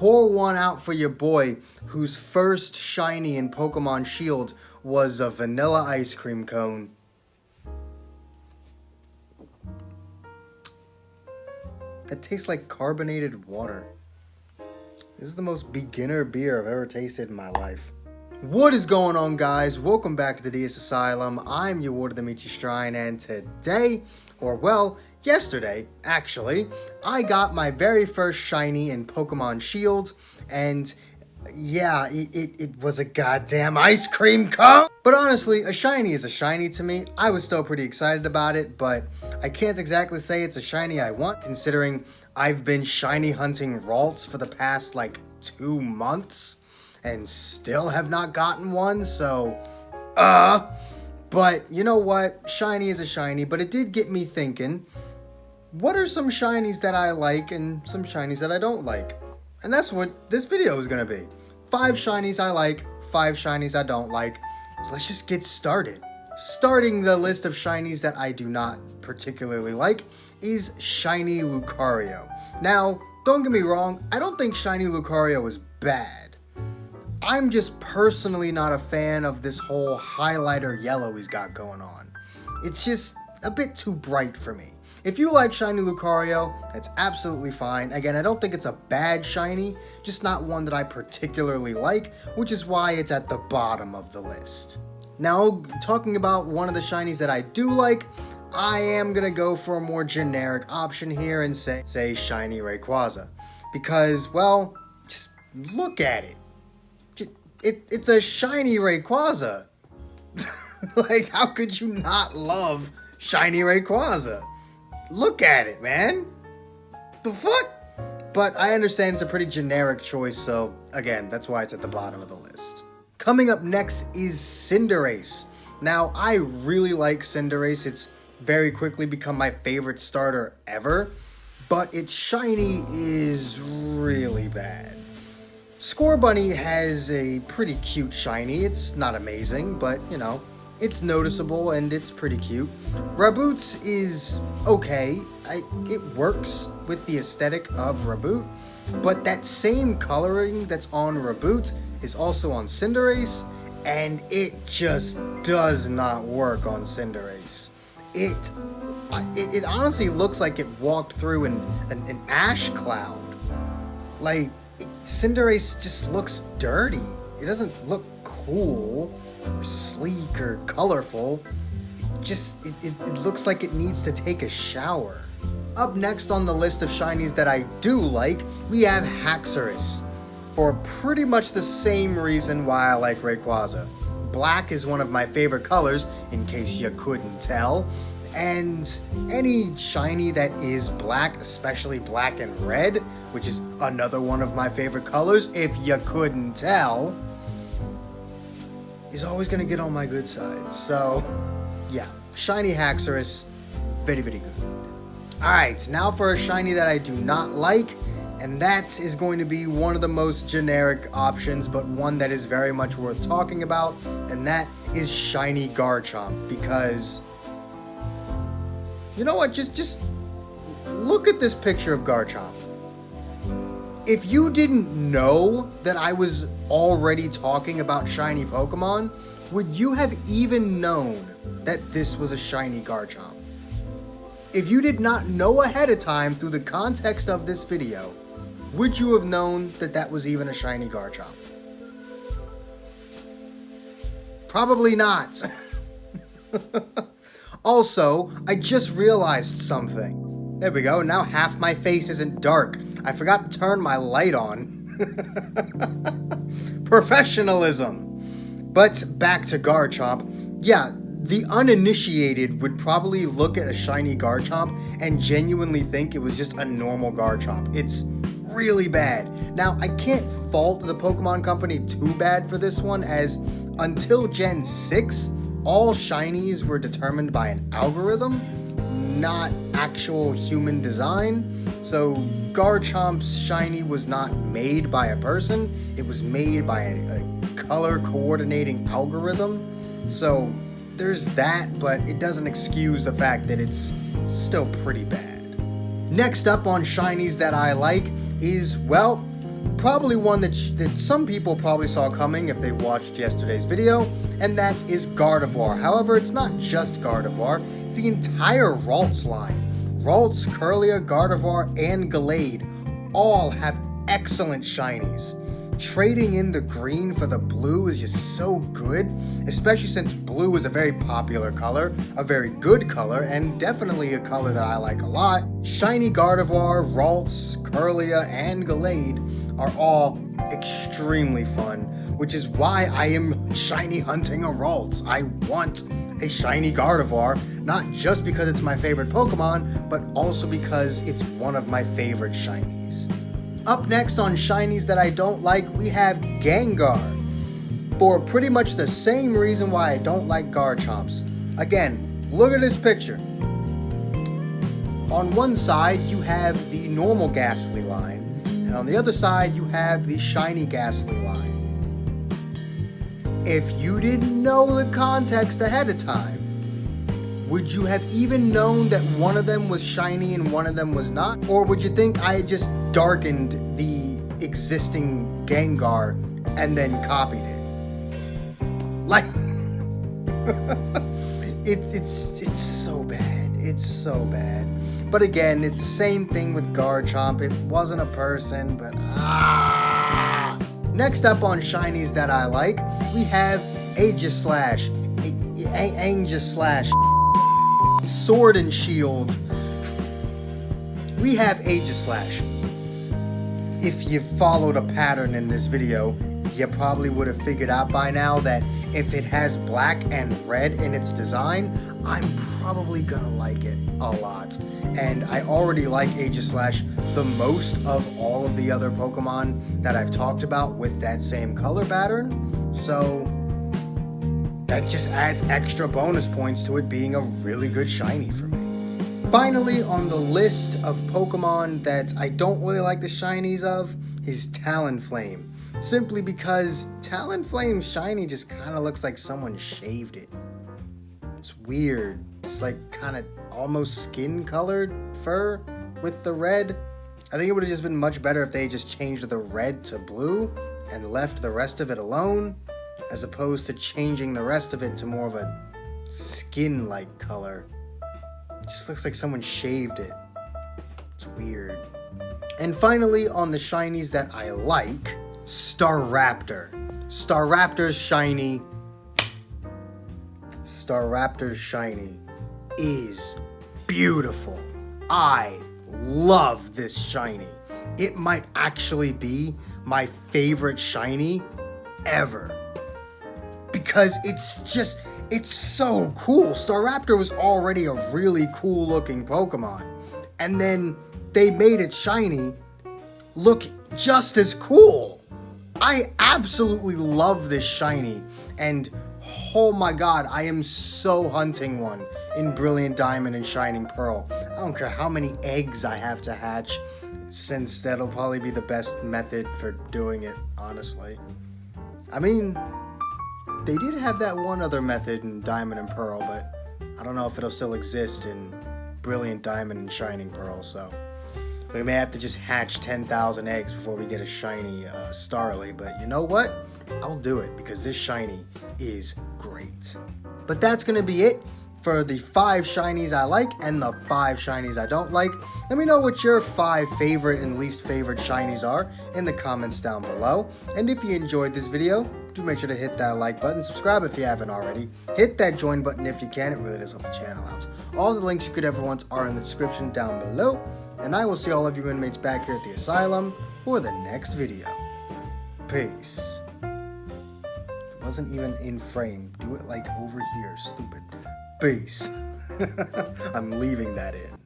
pour one out for your boy, whose first shiny in Pokemon Shield was a vanilla ice cream cone. That tastes like carbonated water. This is the most beginner beer I've ever tasted in my life. What is going on, guys? Welcome back to the DS Asylum. I'm your Warden Dimitri Strine, and today, or well, yesterday, actually, I got my very first shiny in Pokemon Shield, and yeah, it was a goddamn ice cream cone! But honestly, a shiny is a shiny to me. I was still pretty excited about it, but I can't exactly say it's a shiny I want, considering I've been shiny hunting Ralts for the past, 2 months, and still have not gotten one, so, But, you know what? Shiny is a shiny, but it did get me thinking, what are some shinies that I like and some shinies that I don't like? And that's what this video is going to be. 5 shinies I like, 5 shinies I don't like. So let's just get started. Starting the list of shinies that I do not particularly like is Shiny Lucario. Now, don't get me wrong, I don't think Shiny Lucario is bad. I'm just personally not a fan of this whole highlighter yellow he's got going on. It's just a bit too bright for me. If you like Shiny Lucario, that's absolutely fine. Again, I don't think it's a bad shiny, just not one that I particularly like, which is why it's at the bottom of the list. Now, talking about one of the shinies that I do like, I am gonna go for a more generic option here and say Shiny Rayquaza. Because, well, just look at it. It's a shiny Rayquaza. How could you not love Shiny Rayquaza? Look at it, man. The fuck? But I understand it's a pretty generic choice, so again, that's why it's at the bottom of the list. Coming up next is Cinderace. Now, I really like Cinderace. It's very quickly become my favorite starter ever, but its shiny is really bad. Scorbunny has a pretty cute shiny. It's not amazing, but, you know, it's noticeable and it's pretty cute. Raboots is okay. It works with the aesthetic of Raboot, but that same coloring that's on Raboot is also on Cinderace, and it just does not work on Cinderace. It honestly looks like it walked through an ash cloud. Cinderace just looks dirty. It doesn't look cool or sleek or colorful. It looks like it needs to take a shower. Up next on the list of shinies that I do like, we have Haxorus. For pretty much the same reason why I like Rayquaza. Black is one of my favorite colors, in case you couldn't tell. And any shiny that is black, especially black and red, which is another one of my favorite colors, if you couldn't tell, is always going to get on my good side. So, yeah, shiny Haxorus, very, very good. Alright, now for a shiny that I do not like, and that is going to be one of the most generic options, but one that is very much worth talking about, and that is Shiny Garchomp, because, you know what, just look at this picture of Garchomp. If you didn't know that I was already talking about shiny Pokemon, would you have even known that this was a shiny Garchomp? If you did not know ahead of time through the context of this video, would you have known that that was even a shiny Garchomp? Probably not. Also, I just realized something. There we go, now half my face isn't dark. I forgot to turn my light on. Professionalism. But back to Garchomp. Yeah, the uninitiated would probably look at a shiny Garchomp and genuinely think it was just a normal Garchomp. It's really bad. Now, I can't fault the Pokemon Company too bad for this one, as until Gen 6, all shinies were determined by an algorithm, not actual human design. So Garchomp's shiny was not made by a person, it was made by a color coordinating algorithm. So there's that, but it doesn't excuse the fact that it's still pretty bad. Next up on shinies that I like is, well, probably one that some people probably saw coming if they watched yesterday's video, and that is Gardevoir. However, it's not just Gardevoir, it's the entire Ralts line. Ralts, Kirlia, Gardevoir, and Gallade all have excellent shinies. Trading in the green for the blue is just so good, especially since blue is a very popular color, a very good color, and definitely a color that I like a lot. Shiny Gardevoir, Ralts, Kirlia, and Gallade are all extremely fun, which is why I am shiny hunting a Ralts. I want a shiny Gardevoir, not just because it's my favorite Pokemon, but also because it's one of my favorite shinies. Up next on shinies that I don't like, we have Gengar. For pretty much the same reason why I don't like Garchomps. Again, look at this picture. On one side, you have the normal Ghastly line, and on the other side, you have the shiny Ghastly line. If you didn't know the context ahead of time, would you have even known that one of them was shiny and one of them was not? Or would you think I had just darkened the existing Gengar and then copied it? Like, it's so bad. It's so bad. But again, it's the same thing with Garchomp. It wasn't a person, but Next up on shinies that I like, we have Aegislash, Aegislash, Sword and Shield. We have Aegislash. If you followed a pattern in this video, you probably would have figured out by now that if it has black and red in its design, I'm probably gonna like it a lot. And I already like Aegislash the most of all of the other Pokemon that I've talked about with that same color pattern. So that just adds extra bonus points to it being a really good shiny for me. Finally, on the list of Pokemon that I don't really like the shinies of is Talonflame. Simply because Talonflame's shiny just kind of looks like someone shaved it. It's weird. It's like kind of almost skin colored fur with the red. I think it would have just been much better if they just changed the red to blue and left the rest of it alone, as opposed to changing the rest of it to more of a skin-like color. It just looks like someone shaved it. It's weird. And finally, on the shinies that I like, Staraptor. Staraptor's shiny is beautiful. I love this shiny. It might actually be my favorite shiny ever. Because it's so cool. Staraptor was already a really cool looking Pokemon. And then they made it shiny look just as cool. I absolutely love this shiny. And oh my god, I am so hunting one in Brilliant Diamond and Shining Pearl. I don't care how many eggs I have to hatch, since that'll probably be the best method for doing it, honestly. I mean, they did have that one other method in Diamond and Pearl, but I don't know if it'll still exist in Brilliant Diamond and Shining Pearl, so we may have to just hatch 10,000 eggs before we get a shiny Starly, but you know what? I'll do it, because this shiny is great. But that's going to be it for the 5 shinies I like and the 5 shinies I don't like. Let me know what your 5 favorite and least favorite shinies are in the comments down below. And if you enjoyed this video, do make sure to hit that like button, subscribe if you haven't already, hit that join button if you can, it really does help the channel out. All the links you could ever want are in the description down below, and I will see all of you inmates back here at the asylum for the next video. Peace. It wasn't even in frame. Do it like over here, stupid. Peace. I'm leaving that in.